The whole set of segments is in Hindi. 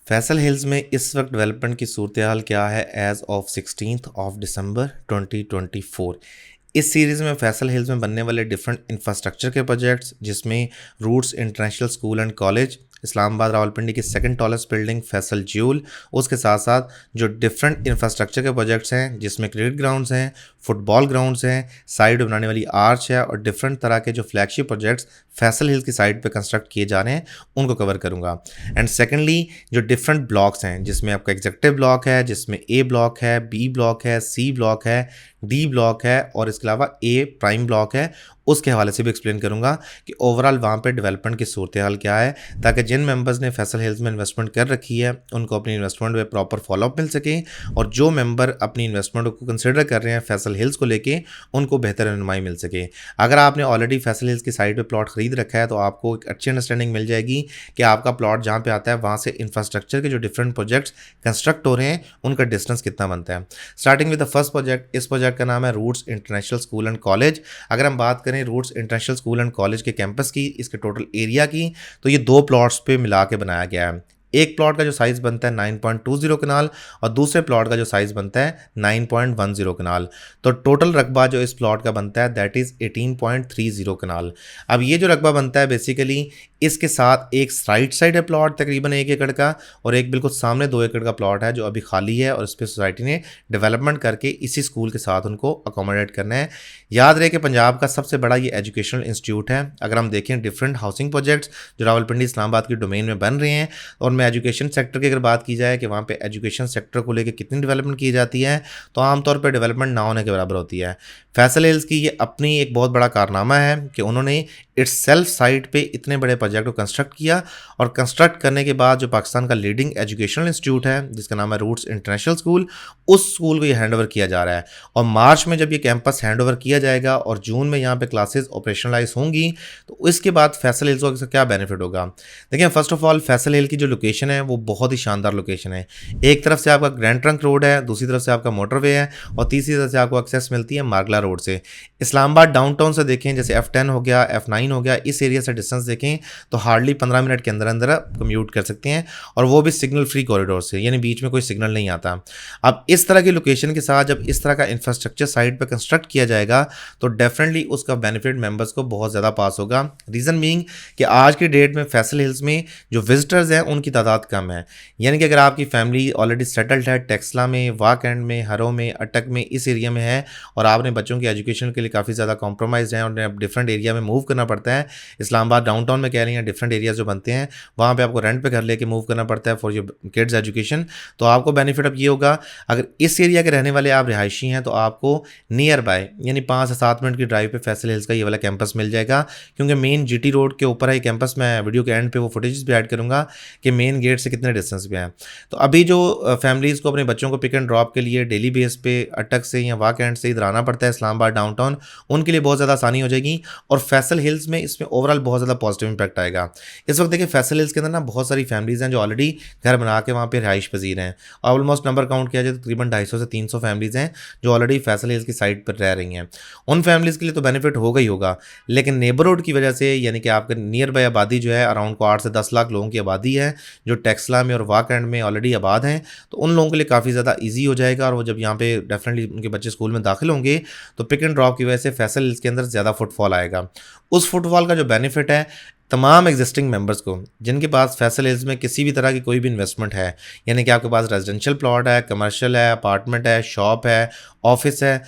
फैसल हिल्स में इस वक्त डेवलपमेंट की सूरत हाल क्या है एज ऑफ 16 दिसंबर 2024। इस सीरीज़ में फैसल हिल्स में बनने वाले डिफरेंट इंफ्रास्ट्रक्चर के प्रोजेक्ट्स जिसमें Roots International School and College, Islamabad Rawalpindi की second tallest building Faisal Jewel, उसके साथ साथ जो डिफरेंट इंफ्रास्ट्रक्चर के प्रोजेक्ट्स हैं जिसमें क्रिकेट ग्राउंड्स हैं, फुटबॉल ग्राउंड्स हैं, साइड बनाने वाली आर्च है और डिफरेंट तरह के जो फ्लैगशिप प्रोजेक्ट्स फैसल हिल्स की साइड पे कंस्ट्रक्ट किए जा रहे हैं उनको कवर करूंगा। एंड सेकेंडली जो डिफरेंट ब्लॉक्स हैं जिसमें आपका एग्जीक्यूटिव ब्लॉक है, जिसमें ए ब्लॉक है, बी ब्लॉक है, सी ब्लॉक है, डी ब्लॉक है और इसके अलावा ए प्राइम ब्लॉक है, उसके हवाले से भी एक्सप्लेन करूंगा कि ओवरऑल वहाँ पे डेवलपमेंट की सूरत हाल क्या है, ताकि जिन मेंबर्स ने फैसल हिल्स में इन्वेस्टमेंट कर रखी है उनको अपनी इन्वेस्टमेंट में प्रॉपर फॉलोअप मिल सके और जो मेंबर अपनी इन्वेस्टमेंट को कंसिडर कर रहे हैं फैसल हिल्स को लेके उनको बेहतर रहनुमाई मिल सके। अगर आपने ऑलरेडी फैसल हिल्स की साइड पे प्लॉट खरीद रखा है तो आपको एक अच्छी अंडरस्टैंडिंग मिल जाएगी कि आपका प्लॉट जहाँ पे आता है वहाँ से इंफ्रास्ट्रक्चर के जो डिफरेंट प्रोजेक्ट्स कंस्ट्रक्ट हो रहे हैं उनका डिस्टेंस कितना बनता है। Starting with the first project, इस प्रोजेक्ट का नाम है Roots International School and College. अगर हम बात करें Roots International School and College के कैंपस की, इसके टोटल एरिया की, तो ये दो प्लॉट्स पे मिला के बनाया गया है। एक प्लॉट का जो साइज़ बनता है 9.20 कनाल और दूसरे प्लॉट का जो साइज़ बनता है 9.10 कनाल। तो टोटल रकबा जो इस प्लॉट का बनता है दैट इज़ 18.30 कनाल। अब ये जो रकबा बनता है बेसिकली इसके साथ एक राइट साइड है प्लॉट तकरीबन 1 एकड़ का और एक बिल्कुल सामने 2 एकड़ का प्लॉट है जो अभी खाली है और इस पर सोसाइटी ने डेवलपमेंट करके इसी स्कूल के साथ उनको अकोमोडेट करना है। याद रहे कि पंजाब का सबसे बड़ा ये एजुकेशनल इंस्टीट्यूट है। अगर हम देखें डिफरेंट हाउसिंग प्रोजेक्ट्स जो रावलपिंडी इस्लामाबाद की डोमेन में बन रहे हैं और मैं एजुकेशन सेक्टर की अगर बात की जाए कि वहाँ पे एजुकेशन सेक्टर को लेकर कितनी डेवलपमेंट की जाती है तो आमतौर पर डेवलपमेंट ना होने के बराबर होती है। फैसल हिल्स की ये अपनी एक बहुत बड़ा कारनामा है कि उन्होंने इट्स सेल्फ साइट पे इतने बड़े प्रोजेक्ट को कंस्ट्रक्ट किया और कंस्ट्रक्ट करने के बाद जो पाकिस्तान का लीडिंग एजुकेशनल इंस्टीट्यूट है जिसका नाम है रूट्स इंटरनेशनल स्कूल, उस स्कूल को ये हैंड ओवर किया जा रहा है। और मार्च में जब ये कैंपस हैंड ओवर किया जाएगा और जून में यहाँ पे क्लासेस ऑपरेशनलाइज होंगी तो इसके बाद फैसल हिल्स को क्या बेनिफिट होगा। देखिए फर्स्ट ऑफ ऑल फैसल हिल की जो लोकेशन है वो बहुत ही शानदार लोकेशन है। एक तरफ से आपका ग्रैंड ट्रंक रोड है, दूसरी तरफ से आपका मोटरवे है और तीसरी तरफ से आपको एक्सेस मिलती है मारगला रोड से। इस्लामाबाद डाउनटाउन से देखें जैसे F10 हो गया, F9 हो गया, इस एरिया से डिस्टेंस देखें तो हार्डली 15 मिनट के अंदर अंदर आप कम्यूट कर सकते हैं और वो भी सिग्नल फ्री कॉरिडोर से, यानी बीच में कोई सिग्नल नहीं आता। अब इस तरह की लोकेशन के साथ जब इस तरह का इंफ्रास्ट्रक्चर साइट पर कंस्ट्रक्ट किया जाएगा तो डेफिनेटली उसका बेनिफिट मेंबर्स को बहुत ज़्यादा पास होगा। रीज़न बीइंग कि आज की डेट में फैसल हिल्स में जो विजिटर्स हैं उनकी तादाद कम है। यानी कि अगर आपकी फैमिली ऑलरेडी सेटल्ड है टेक्सला में, वाक एंड में, हरो में, अटक में, इस एरिया में है और आपने बच्चों की एजुकेशन के लिए काफ़ी ज़्यादा कॉम्प्रोमाइज़ है और डिफरेंट एरिया में मूव करना पड़ता है। इस्लामाबाद डाउनटाउन में कह रही हैं डिफरेंट एरियाज जो बनते हैं वहाँ पे आपको रेंट पे घर लेके मूव करना पड़ता है फॉर योर किड्स एजुकेशन। तो आपको बेनिफिट अब ये होगा अगर इस एरिया के रहने वाले आप रिहायशी हैं तो आपको नियर बाय यानी 5 से 7 मिनट की ड्राइव पे फैसल हिल्स का ये वाला कैंपस मिल जाएगा, क्योंकि मेन GT रोड के ऊपर है ये कैंपस। मैं वीडियो के एंड पे वो फुटेजेस भी ऐड करूँगा कि मेन गेट से कितने डिस्टेंस पे है। तो अभी जो फैमिलीज़ को अपने बच्चों को पिक एंड ड्रॉप के लिए डेली बेस पे अटक से या वाक एंड से इधर आना पड़ता है इस्लामाबाद डाउनटाउन, उनके लिए बहुत ज़्यादा आसानी हो जाएगी और फैसल हिल्स में इसमें ओवरऑल बहुत ज़्यादा पॉजिटिव इंपैक्ट आएगा। इस वक्त देखिए फैसल हिल्स के अंदर ना बहुत सारी फैमिलीज़ हैं जो ऑलरेडी घर बना के वहाँ पे रिहाइश पजीर हैं। ऑलमोस्ट नंबर काउंट किया जाए तो तकरीबन 250 से 300 फैमिलीज़ हैं जो ऑलरेडी फैसल हिल्स की साइड पर रह रही हैं। उन फैमिलीज़ के लिए तो बेनिफिट होगा ही होगा, लेकिन नेबरहुड की वजह से यानी कि आपके नियर बाय आबादी जो है अराउंड को 8 से 10 लाख लोगों की आबादी है जो टेक्सला में और वाक एंड में ऑलरेडी आबाद हैं, तो उन लोगों के लिए काफ़ी ज़्यादा ईजी हो जाएगा और वो जब यहाँ पे डेफिनेटली उनके बच्चे स्कूल में दाखिल होंगे तो पिक एंड ड्रॉप की वजह से फैसल हिल्स के अंदर ज़्यादा फुटफॉल आएगा। उस फुटफॉल का जो बेनिफिट है तमाम एग्जिस्टिंग मेंबर्स को जिनके पास फैसल हिल्स में किसी भी तरह की कोई भी इन्वेस्टमेंट है, यानी कि आपके पास रेजिडेंशियल प्लॉट है, कमर्शियल है, अपार्टमेंट है, शॉप है, ऑफिस है,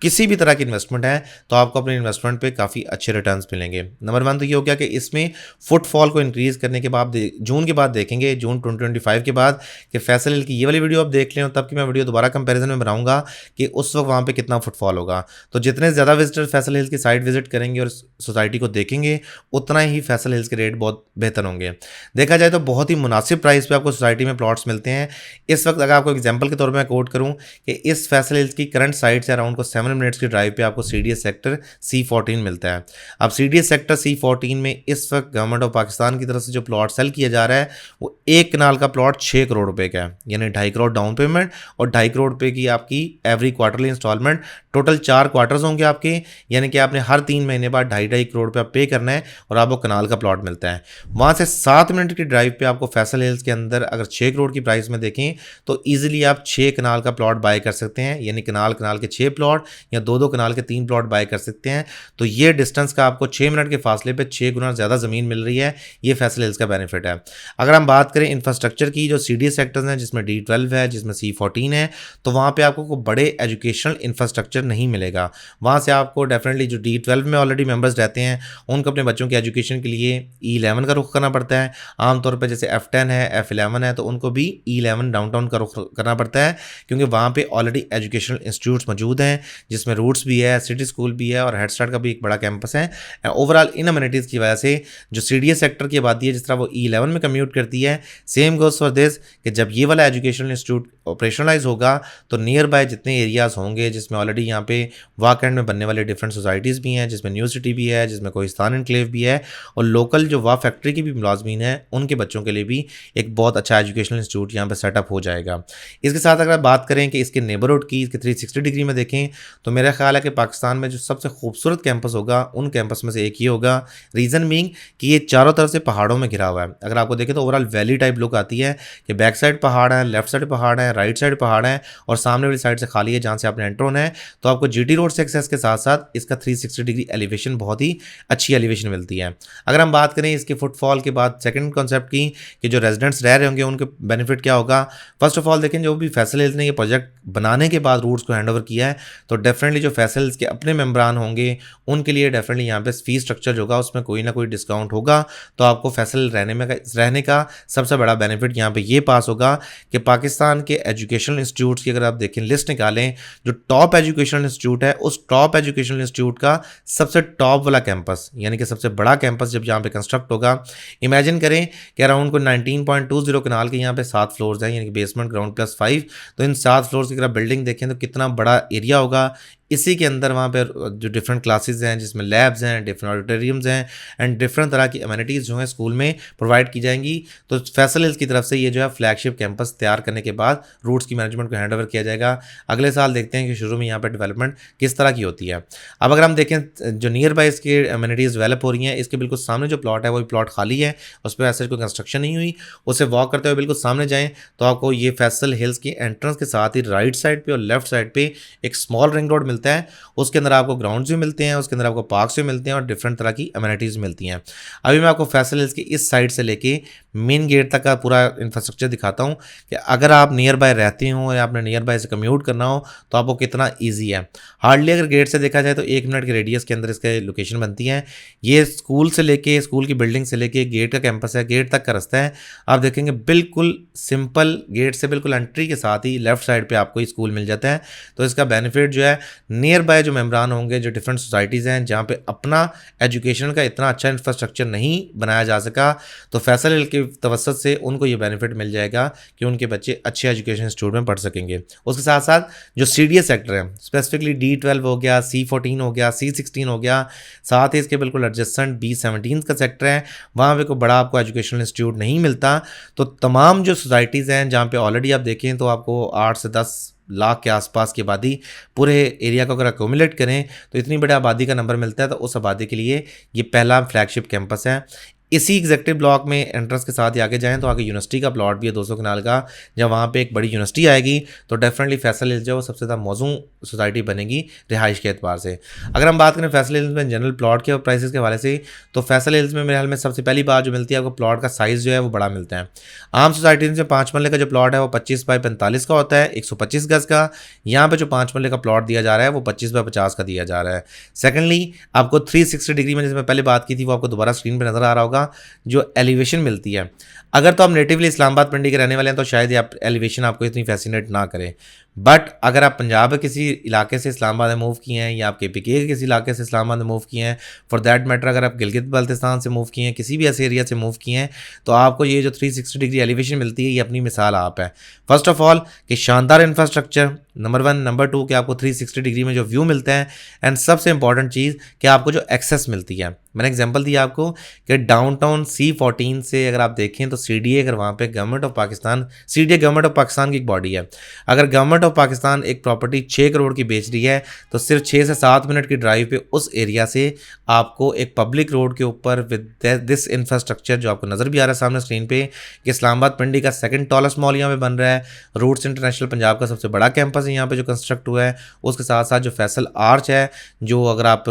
किसी भी तरह की इन्वेस्टमेंट है तो आपको अपने इन्वेस्टमेंट पे काफ़ी अच्छे रिटर्न्स मिलेंगे। नंबर 1 तो ये हो गया कि इसमें फुटफॉल को इंक्रीज़ करने के बाद जून के बाद देखेंगे, जून 2025 के बाद कि फैसल हिल की ये वाली वीडियो आप देख लें तब कि मैं वीडियो दोबारा कंपैरिजन में बनाऊंगा कि उस वक्त वहाँ पे कितना फुटफॉल होगा। तो जितने ज़्यादा विजिटर फैसल हिल्स की साइट विजिट करेंगे और सोसाइटी को देखेंगे उतना ही फैसल हिल्स के रेट बहुत बेहतर होंगे। देखा जाए तो बहुत ही मुनासिब प्राइस पर आपको सोसाइटी में प्लॉट्स मिलते हैं। इस वक्त अगर आपको एग्जाम्पल के तौर पर मैं कोट करूँ कि इस फैसल हिल्स की करंट साइट से अराउंड को 7 7 मिनट्स की ड्राइव पे आपको CDS सेक्टर C14 मिलता है। अब CDS सेक्टर C14 में इस वक्त गवर्नमेंट ऑफ पाकिस्तान की तरफ से जो प्लॉट सेल किया जा रहा है वो 1 कनाल का प्लॉट 6 करोड़ रुपए का है, यानी 2.5 करोड़ डाउन पेमेंट और 2.5 करोड़ रुपए की आपकी every quarterly instalment. Total 4 quarters होंगे आपके, यानी कि आपने हर 3 महीने बाद 2.5 करोड़ रुपया पे करना है और आपको कनाल का प्लॉट मिलता है। वहाँ से 7 मिनट की ड्राइव पे आपको फैसल हिल्स के अंदर अगर 6 करोड़ की प्राइस में देखें तो ईजिली आप 6 कनाल का प्लॉट बाय कर सकते हैं, यानी कनाल कनाल के 6 प्लॉट या 2-2 कनाल के 3 प्लॉट बाय कर सकते हैं। तो ये डिस्टेंस का आपको 6 मिनट के फासले पे 6 गुना ज़्यादा ज़मीन मिल रही है, ये फैसल हिल्स का बेनिफिट है। अगर हम बात करें इंफ्रास्ट्रक्चर की, जो CDS सेक्टर्स हैं जिसमें D12 है, जिसमें C14 है, तो वहाँ पे आपको कोई बड़े एजुकेशनल इंफ्रास्ट्रक्चर नहीं मिलेगा। वहाँ से आपको डेफिनेटली जो D12 में ऑलरेडी मेंबर्स रहते हैं उनको अपने बच्चों के एजुकेशन के लिए E11 का रुख करना पड़ता है। आमतौर पर जैसे F10 है, F11 है, तो उनको भी E11 डाउनटाउन का रुख करना पड़ता है, क्योंकि वहाँ पे ऑलरेडी एजुकेशनल इंस्टीट्यूट्स मौजूद हैं, जिसमें रूट्स भी है, सिटी स्कूल भी है और हेड स्टार्ट का भी एक बड़ा कैंपस है। ओवरऑल इन अम्यूनिटीज़ की वजह से जो CDS सेक्टर की आबादी है जिस तरह वो E11 में कम्यूट करती है, सेम गोज फॉर दिस कि जब ये वाला एजुकेशनल इंस्टीट्यूट ऑपरेशनलाइज होगा तो नियर बाय जितने एरियाज़ होंगे, जिसमें ऑलरेडी यहाँ पे वाकैंड में बनने वाले डिफरेंट सोसाइटीज़ भी हैं, जिसमें न्यू सिटी भी है, जिसमें कोहिस्तान एनक्लेव भी है और लोकल जो वाह फैक्ट्री की भी मुलाजमीन है उनके बच्चों के लिए भी एक बहुत अच्छा एजुकेशनल इंस्टीट्यूट यहाँ पे सेटअप हो जाएगा। इसके साथ अगर बात करें कि इसके नेबरहुड की, इसके 360 डिग्री में देखें तो मेरा ख्याल है कि पाकिस्तान में जो सबसे खूबसूरत कैंपस होगा उन कैंपस में से एक ही होगा। रीज़न बीइंग कि ये चारों तरफ से पहाड़ों में घिरा हुआ है। अगर आपको देखें तो ओवरऑल वैली टाइप लुक आती है कि बैक साइड पहाड़ है, लेफ्ट साइड पहाड़ है, राइट साइड पहाड़ है और सामने वाली साइड से खाली है जहाँ से आपने एंटर होना है। तो आपको GT रोड से एक्सेस के साथ साथ इसका 360 डिग्री एलिवेशन, बहुत ही अच्छी एलिवेशन मिलती है। अगर हम बात करें इसके फुटफॉल के बाद सेकंड कॉन्सेप्ट की कि जो रेजिडेंट्स रह रहे होंगे उनके बेनिफिट क्या होगा। फर्स्ट ऑफ ऑल देखें, जो भी फैसल हिल्स ने ये प्रोजेक्ट बनाने के बाद रूट्स को हैंड ओवर किया है तो डेफिनेटली जो फैसल हिल्स के अपने मेम्बरान होंगे उनके लिए डेफिनेटली यहाँ पे फीस स्ट्रक्चर होगा, उसमें कोई ना कोई डिस्काउंट होगा। तो आपको फैसल रहने का सबसे बड़ा बेनिफिट यहाँ पे ये पास होगा कि पाकिस्तान के एजुकेशनल इंस्टीट्यूट्स की अगर आप देखें लिस्ट निकालें, जो टॉप एजुकेशनल इंस्टीट्यूट है उस टॉप एजुकेशनल इंस्टीट्यूट का सबसे टॉप वाला कैंपस, यानी कि सबसे बड़ा कैंपस जब यहाँ पे कंस्ट्रक्ट होगा, इमेजिन करें कि अराउंड को 19.20 कनाल के यहाँ पे 7 फ्लोर्स हैं, यानी कि बेसमेंट ग्राउंड प्लस 5। तो इन 7 फ्लोर्स की अगर बिल्डिंग देखें तो कितना बड़ा एरिया होगा। इसी के अंदर वहाँ पे जो डिफरेंट क्लासेस हैं, जिसमें लैब्स हैं, डिफरेंट ऑडिटोरियम्स हैं एंड डिफरेंट तरह की अमेनिटीज़ जो हैं स्कूल में प्रोवाइड की जाएंगी। तो फैसल हिल्स की तरफ से ये जो है फ्लैगशिप कैंपस तैयार करने के बाद रूट्स की मैनेजमेंट को हैंड ओवर किया जाएगा। अगले साल देखते हैं कि शुरू में यहाँ पर डेवलपमेंट किस तरह की होती है। अब अगर हम देखें जो नियर बाय इसकी अमेनिटीज़ डेवलप हो रही हैं, इसके बिल्कुल सामने जो प्लॉट है वो प्लॉट खाली है, उस पर ऐसे कोई कंस्ट्रक्शन नहीं हुई। उसे वॉक करते हुए बिल्कुल सामने जाएँ तो आपको ये फैसल हिल्स की एंट्रेंस के साथ ही राइट साइड पर और लेफ्ट साइड पर एक स्मॉल रिंग रोड मिलता है। उसके अंदर आपको ग्राउंड्स भी मिलते हैं, उसके अंदर आपको पार्क्स भी मिलते हैं और डिफरेंट तरह की अमेनिटीज़ मिलती हैं। अभी मैं आपको फैसल हिल्स की इस साइड से लेके मेन गेट तक का पूरा इंफ्रास्ट्रक्चर दिखाता हूँ कि अगर आप नियर बाय रहते हो या आपने नियर बाय से कम्यूट करना हो तो आपको कितना ईजी है। हार्डली अगर गेट से देखा जाए तो 1 मिनट के रेडियस के अंदर इसके लोकेशन बनती है। ये स्कूल से लेके, स्कूल की बिल्डिंग से लेके गेट का कैंपस है, गेट तक का रास्ता है। आप देखेंगे बिल्कुल सिंपल, गेट से बिल्कुल एंट्री के साथ ही लेफ्ट साइड पर आपको स्कूल मिल जाता है। तो इसका बेनिफिट जो है नियर बाय जो मेम्बरान होंगे, जो डिफरेंट सोसाइटीज़ हैं जहाँ पे अपना एजुकेशन का इतना अच्छा इंफ्रास्ट्रक्चर नहीं बनाया जा सका, तो फैसल हिल के तवसत से उनको ये बेनिफिट मिल जाएगा कि उनके बच्चे अच्छे एजुकेशन इंस्टीट्यूट में पढ़ सकेंगे। उसके साथ साथ जो CDS सेक्टर है, स्पेसिफिकली D12 हो गया, C14 हो गया, C16 हो गया, साथ ही इसके बिल्कुल एडजेसेंट B17 का सेक्टर है, वहाँ पे कोई बड़ा आपको एजुकेशनल इंस्टीट्यूट नहीं मिलता। तो तमाम जो सोसाइटीज़ हैं जहाँ पे ऑलरेडी आप देखें तो आपको 8 से 10 लाख के आसपास की आबादी पूरे एरिया को अगर अकोमुलेट करें तो इतनी बड़ी आबादी का नंबर मिलता है। तो उस आबादी के लिए ये पहला फ्लैगशिप कैंपस है। इसी एग्जेक्टिव ब्लॉक में एंट्रेंस के साथ ही आगे जाएं तो आगे यूनिवर्सिटी का प्लॉट भी है 200 कनाल का। जब वहाँ पे एक बड़ी यूनिवर्सिटी आएगी तो डेफिनेटली फैसल हिल्स जो है सबसे ज़्यादा मौजूं सोसाइटी बनेगी रिहाइश के एतबार से। अगर हम बात करें फैसल हिल्स में जनरल प्लॉट के और प्राइसेस के हवाले से, तो फैसल हिल्स में मेरे ख्याल में सबसे पहली बात जो मिलती है आपको प्लॉट का साइज़ जो है वो बड़ा मिलता है। आम सोसाइटीज़ में 5 मरले का जो प्लॉट है वो 25 बाई 45 का होता है, 125 गज़ का। यहाँ पर जो 5 मरले का प्लॉट दिया जा रहा है वो 25 बाई 50 का दिया जा रहा है। सेकेंडली आपको 360 डिग्री में, जैसे मैं पहले बात की थी, वो आपको दोबारा स्क्रीन पर नज़र आ रहा होगा, जो एलिवेशन मिलती है। अगर तो आप नेटिवली इस्लामाबाद पिंडी के रहने वाले हैं तो शायद ये एलिवेशन आपको इतनी फैसिनेट ना करे, बट अगर आप पंजाब के किसी इलाके से इस्लामाबाद में मूव किए हैं या आप KPK के किसी इलाके से इस्लामाबाद में मूव किए हैं, फॉर दैट मैटर अगर आप गिलगित बल्तिस्तान से मूव किए हैं, किसी भी ऐसे एरिया से मूव किए हैं, तो आपको ये जो 360 डिग्री एलिवेशन मिलती है, ये अपनी मिसाल आप है। फर्स्ट ऑफ ऑल कि शानदार इंफ्रास्ट्रक्चर, नंबर 1, नंबर 2 कि आपको 360 डिग्री में जो व्यू मिलते हैं, एंड सबसे इंपॉर्टेंट चीज़ कि आपको जो एक्सेस मिलती है। मैंने एग्जांपल दिया आपको कि डाउनटाउन C14 से अगर आप देखें तो CDA, अगर वहाँ पे government of Pakistan, CDA government of Pakistan की एक बॉडी है, अगर गवर्नमेंट ऑफ पाकिस्तान एक प्रॉपर्टी 6 करोड़ की बेच रही है, तो सिर्फ 6 से 7 मिनट की ड्राइव पे उस एरिया से आपको एक पब्लिक रोड के ऊपर विद दिस इंफ्रास्ट्रक्चर जो आपको नज़र भी आ रहा है सामने स्क्रीन पे कि इस्लामाबाद पिंडी का सेकंड टॉलेस्ट मॉल यहाँ पे बन रहा है, रूट्स इंटरनेशनल पंजाब का सबसे बड़ा कैंपस है यहाँ पे जो कंस्ट्रक्ट हुआ है, उसके साथ साथ जो फैसल आर्च है, जो अगर आप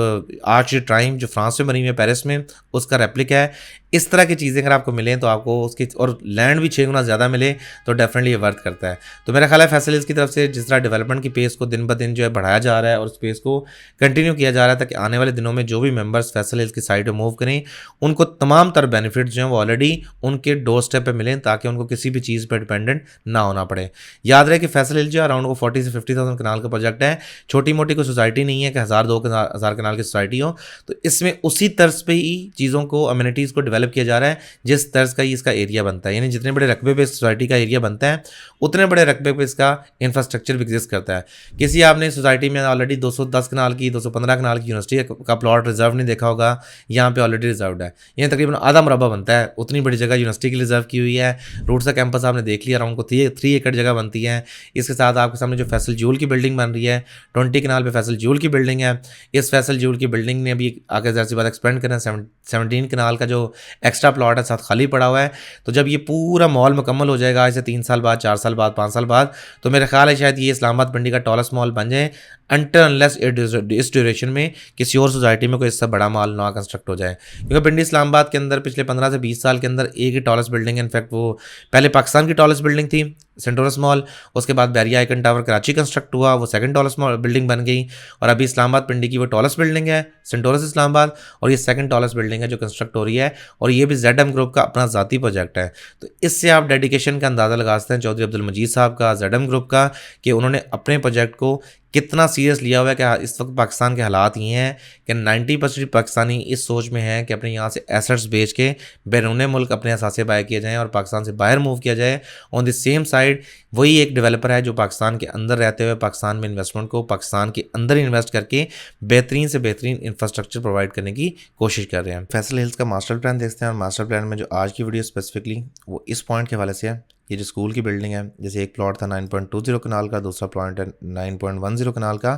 आर्च ट्राइम जो फ्रांस में बनी हुई है पेरिस में, उसका रेप्लिका है। इस तरह की चीज़ें अगर आपको मिलें तो आपको उसकी, और लैंड भी 6 गुना ज़्यादा मिले तो डेफिनेटली ये वर्थ करता है। तो मेरा ख्याल है फैसल हिल्स की तरफ से जिस तरह डेवलपमेंट की पेस को दिन ब दिन जो है बढ़ाया जा रहा है और उस पेस को कंटिन्यू किया जा रहा है, ताकि आने वाले दिनों में जो भी मेंबर्स फैसल हिल्स की साइड पर मूव करें उनको तमाम तर बेनिफिट्स जो हैं वो ऑलरेडी उनके डोर स्टेप पर मिलें, ताकि उनको किसी भी चीज़ पर डिपेंडेंट ना होना पड़े। याद रहे कि फैसल हिल्स जो अराउंड 40 से 50,000 कनाल का प्रोजेक्ट है, छोटी मोटी कोई सोसाइटी नहीं है कि 1,000-2,000 कनाल की सोसाइटी हो। तो इसमें उसी तर्ज पे ही चीज़ों को, अम्यूनिटीज़ को डेवलप किया जा रहा है जिस तर्ज का ही इसका एरिया बनता है। यानी जितने बड़े रकबे पे सोसाइटी का एरिया बनता है, उतने बड़े रकबे पे इसका इंफ्रास्ट्रक्चर भी एग्जिस्ट करता है। किसी आपने सोसाइटी में ऑलरेडी 210 कनाल की, 215 कनाल की यूनिवर्सिटी का प्लॉट रिजर्व नहीं देखा होगा, यहाँ पे ऑलरेडी रिजर्व है। यानी तकरीबन आधा मुरबा बनता है, उतनी बड़ी जगह यूनिवर्सिटी के लिए रिजर्व की हुई है। रूट्स का कैंपस आपने देख लिया, अराउंड को 3 एकड़ जगह बनती है। इसके साथ आपके सामने जो फैसल ज्यूल की बिल्डिंग बन रही है, 20 कनाल पे फैसल ज्यूल की बिल्डिंग है। इस फैसल ज्यूल की बिल्डिंग ने अभी आगे ज़रा सी बात एक्सपेंड करना, 17 कनाल का जो एक्स्ट्रा प्लॉट है साथ खाली पड़ा हुआ है। तो जब ये पूरा मॉल मुकम्मल हो जाएगा आज से 3 साल बाद, 4 साल बाद, 5 साल बाद, तो मेरा ख्याल है शायद ये इस्लामाबाद पिंडी का टॉलेस्ट मॉल बन जाए, अनटिल अनलेस इस ड्यूरेशन में किसी और सोसाइटी में कोई इससे बड़ा मॉल ना कंस्ट्रक्ट हो जाए। क्योंकि पिंडी इस्लामाबाद के अंदर पिछले 15 से 20 साल के अंदर एक ही टॉलेस्ट बिल्डिंग है। इनफैक्ट वो पहले पाकिस्तान की टॉलेस्ट बिल्डिंग थी सेंटोरस मॉल, उसके बाद Bahria Icon Tower Karachi construct हुआ, वो सेकंड टॉलेस्ट बिल्डिंग बन गई, और अभी इस्लामाबाद पिंडी की वो टॉलेस्ट बिल्डिंग है सेंटोरस इस्लामाबाद, और ये सेकंड टॉलेस्ट बिल्डिंग है जो कंस्ट्रक्ट हो रही है, और ये भी ZM ग्रुप का अपना ज़ाती प्रोजेक्ट है। तो इससे आप डेडिकेशन का अंदाज़ा लगा सकते हैं चौधरी अब्दुल मजीद साहब का, ZM ग्रुप का, कि उन्होंने अपने प्रोजेक्ट को कितना सीरियस लिया हुआ है। कि इस वक्त पाकिस्तान के हालात ये हैं कि 90% पाकिस्तानी इस सोच में हैं कि अपने यहाँ से एसेट्स बेच के बैरून मुल्क अपने असासे बाय किए जाएँ और पाकिस्तान से बाहर मूव किया जाए। ऑन द सेम साइड वही एक डेवलपर है जो पाकिस्तान के अंदर रहते हुए पाकिस्तान में इन्वेस्टमेंट को पाकिस्तान के अंदर इन्वेस्ट करके बेहतरीन से बेहतरीन इंफ्रास्ट्रक्चर प्रोवाइड करने की कोशिश कर रहे हैं। फैसल हिल्स का मास्टर प्लान देखते हैं, और मास्टर प्लान में जो आज की वीडियो स्पेसिफिकली वो इस पॉइंट के हवाले से है। ये जो स्कूल की बिल्डिंग है, जैसे एक प्लॉट था 9.20 कनाल का, दूसरा प्लॉट है 9.10 कनाल का,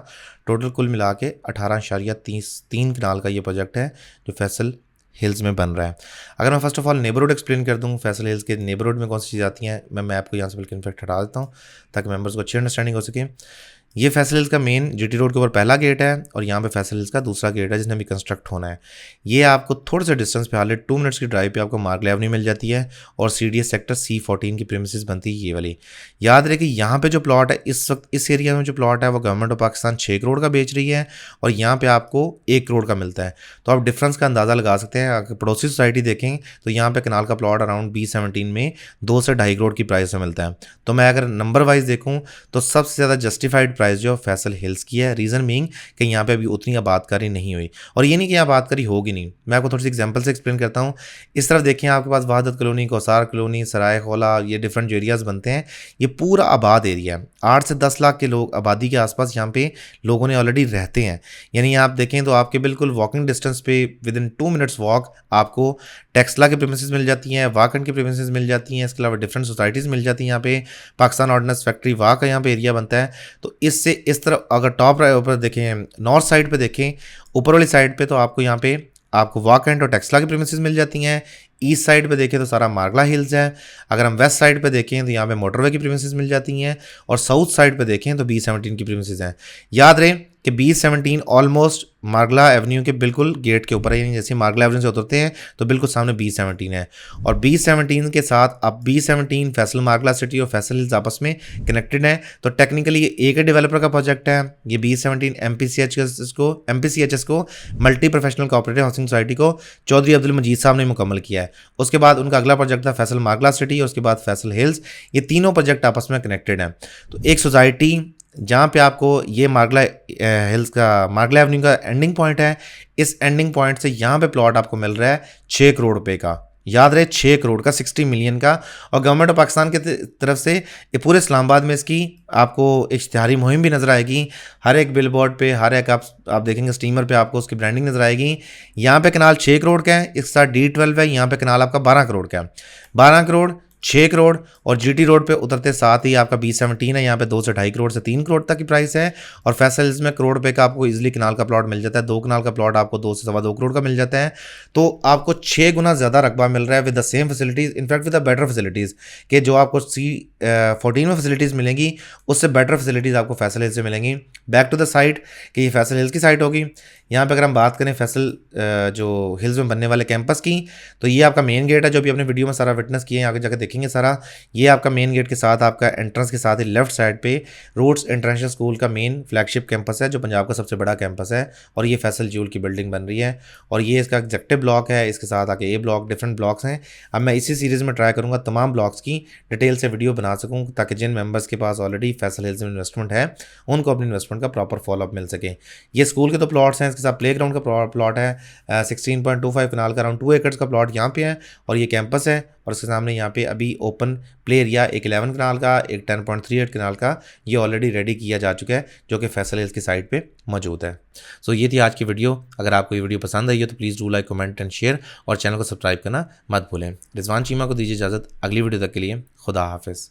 टोटल कुल मिला के 18.3 कनाल का ये प्रोजेक्ट है जो फैसल हिल्स में बन रहा है। अगर मैं first of all neighbourhood explain कर दूँ, फैसल हिल्स के नेबरहुड में कौन सी चीज़ आती हैं, मैं मैप को यहाँ से बिल्कुल इनफेक्ट हटा देता हूँ ताकि मेंबर्स को अच्छी अंडरस्टैंडिंग हो सके। ये फैसल हिल्स का मेन GT रोड के ऊपर पहला गेट है, और यहाँ पे फैसल हिल्स का दूसरा गेट है जिसने भी कंस्ट्रक्ट होना है। ये आपको थोड़े से डिस्टेंस पे, हाल 2 मिनट्स की ड्राइव पे आपको मार्गले एवेन्यू मिल जाती है, और CDA सेक्टर C14 की प्रीमिसेस बनती है ये वाली। याद रहे कि यहाँ पे जो प्लॉट है इस वक्त इस एरिया में जो प्लॉट है वो गवर्नमेंट ऑफ पाकिस्तान 6 करोड़ का बेच रही है, और यहाँ पे आपको 1 करोड़ का मिलता है। तो आप डिफरेंस का अंदाज़ा लगा सकते हैं। अगर पड़ोसी सोसाइटी देखें तो यहाँ पे कनाल का प्लॉट अराउंड B17 में 2 से 2.5 करोड़ की प्राइस में मिलता है। तो मैं अगर नंबर वाइज देखूँ तो सबसे ज़्यादा जस्टिफाइड प्राइस जो फैसल हिल्स की है, रीज़न बीइंग कि यहाँ पे अभी उतनी आबादकारी नहीं हुई, और ये नहीं कि आबादकारी होगी नहीं। मैं आपको थोड़ी सी एग्जांपल से एक्सप्लेन करता हूँ। इस तरफ देखें, आपके पास वहादत कॉलोनी, कौसार कॉलोनी, सराय खोला, ये डिफरेंट जो एरियाज़ बनते हैं, ये पूरा आबाद एरिया है। 8 से 10 लाख के लोग आबादी के आसपास यहाँ पे लोगों ने ऑलरेडी रहते हैं। यानी आप देखें तो आपके बिल्कुल वॉकिंग डिस्टेंस पे विद इन 2 मिनट्स वॉक आपको टेक्सला के प्रीमिसेस मिल जाती हैं, वाकन के प्रीमिसेस मिल जाती हैं, इसके अलावा डिफरेंट सोसाइटीज़ मिल जाती हैं। यहाँ पे पाकिस्तान ऑर्डिनेंस फैक्ट्री वाह का यहाँ पे एरिया बनता है। तो इससे इस तरफ अगर टॉप ऊपर देखें, नॉर्थ साइड पे देखें, ऊपर वाली साइड पे, तो आपको यहाँ पे आपको वाकन और टेक्सला की प्रीमिसेस मिल जाती हैं। ईस्ट साइड पे देखें तो सारा मार्गला हिल्स है। अगर हम वेस्ट साइड पे देखें तो यहाँ पे मोटरवे की प्रीमिसेस मिल जाती हैं, और साउथ साइड पे देखें तो B17 की प्रीमिसेस हैं। याद रहे कि B17 ऑलमोस्ट मार्गला एवेन्यू के बिल्कुल गेट के ऊपर है, यानी जैसे मार्गला एवेन्यू से उतरते हैं तो बिल्कुल सामने B17 है। और B17 के साथ अब B17 फैसल मार्गला सिटी और फैसल हिल्स आपस में कनेक्टेड हैं। तो टेक्निकली ये एक ही डेवलपर का प्रोजेक्ट है। ये B17 MPCHS को multi professional cooperative housing society को चौधरी अब्दुल मजीद साहब ने मुकम्मल किया है। उसके बाद उनका अगला प्रोजेक्ट था फैसल मार्गला सिटी और उसके बाद फैसल हिल्स। ये तीनों प्रोजेक्ट आपस में कनेक्टेड हैं। तो एक सोसाइटी जहाँ पे आपको ये मार्गला हिल्स का मार्गला एवेन्यू का एंडिंग पॉइंट है, इस एंडिंग पॉइंट से यहाँ पे प्लॉट आपको मिल रहा है 6 करोड़ रुपए का। याद रहे 6 करोड़ का, 60 मिलियन का। और गवर्नमेंट ऑफ पाकिस्तान की तरफ से ये पूरे इस्लामाबाद में इसकी आपको इश्तिहारी मुहिम भी नज़र आएगी। हर एक बिलबोर्ड पे, हर एक आप देखेंगे स्टीमर पे आपको उसकी ब्रांडिंग नज़र आएगी। यहाँ पे कनाल 6 करोड़ का है, इसके साथ D12 है। यहाँ पे कनाल आपका 12 करोड़ का है। 12 करोड़, 6 करोड़ और GT रोड पे उतरते साथ ही आपका B17 है। यहाँ पे 2 से 2.5 करोड़ से 3 करोड़ तक की प्राइस है। और फैसल हिल्स में करोड़ रुपए का आपको इजीली कनाल का प्लॉट मिल जाता है। 2 कनाल का प्लॉट आपको 2 से 2.25 करोड़ का मिल जाता है। तो आपको 6 गुना ज़्यादा रकबा मिल रहा है with the same facilities, in fact with the better facilities, कि जो आपको C14 में फैसिलिटीज़ मिलेंगी उससे बेटर फैसिलिटीज़ आपको फैसल हिल्स से मिलेंगी। बैक टू द साइट कि ये फैसल हिल्स की साइट होगी। यहाँ पे अगर हम बात करें फैसल जो हिल्स में बनने वाले कैंपस की, तो ये आपका मेन गेट है जो भी अपने वीडियो में सारा विटनेस किए हैं, आगे जाकर देखेंगे सारा। ये आपका मेन गेट के साथ आपका एंट्रेंस के साथ ही लेफ्ट साइड पे रूट्स इंटरनेशनल स्कूल का मेन फ्लैगशिप कैंपस है जो पंजाब का सबसे बड़ा कैंपस है। और ये फैसल ज्यूल की बिल्डिंग बन रही है और ये इसका एग्जेक्टिव ब्लॉक है। इसके साथ आके A ब्लॉक, डिफरेंट ब्लॉक्स हैं। अब मैं इसी सीरीज़ में ट्राई करूँगा तमाम ब्लॉक्स की डिटेल से वीडियो बना सकूँ ताकि जिन मेंबर्स के पास ऑलरेडी फैसल हिल्स में इन्वेस्टमेंट है उनको अपनी इन्वेस्टमेंट का प्रॉपर फॉलोअप मिल सके। ये स्कूल के तो प्लॉट्स हैं, इसके साथ प्ले ग्राउंड का प्लॉट है 16.25 कनाल का, अराउंड 2 एकड़ का प्लॉट यहाँ पे है। और ये कैंपस है और उसके सामने यहाँ पे अभी ओपन प्ले एरिया एक 11 कनाल का, एक 10.38 कनाल का ये ऑलरेडी रेडी किया जा चुका है जो कि फैसल हिल्स की साइट पे मौजूद है। सो ये थी आज की वीडियो। अगर आपको ये वीडियो पसंद आई है तो please do like, comment and share और चैनल को सब्सक्राइब करना मत भूलें। रिजवान चीमा को दीजिए इजाज़त। अगली वीडियो तक के लिए खुदा हाफिज़।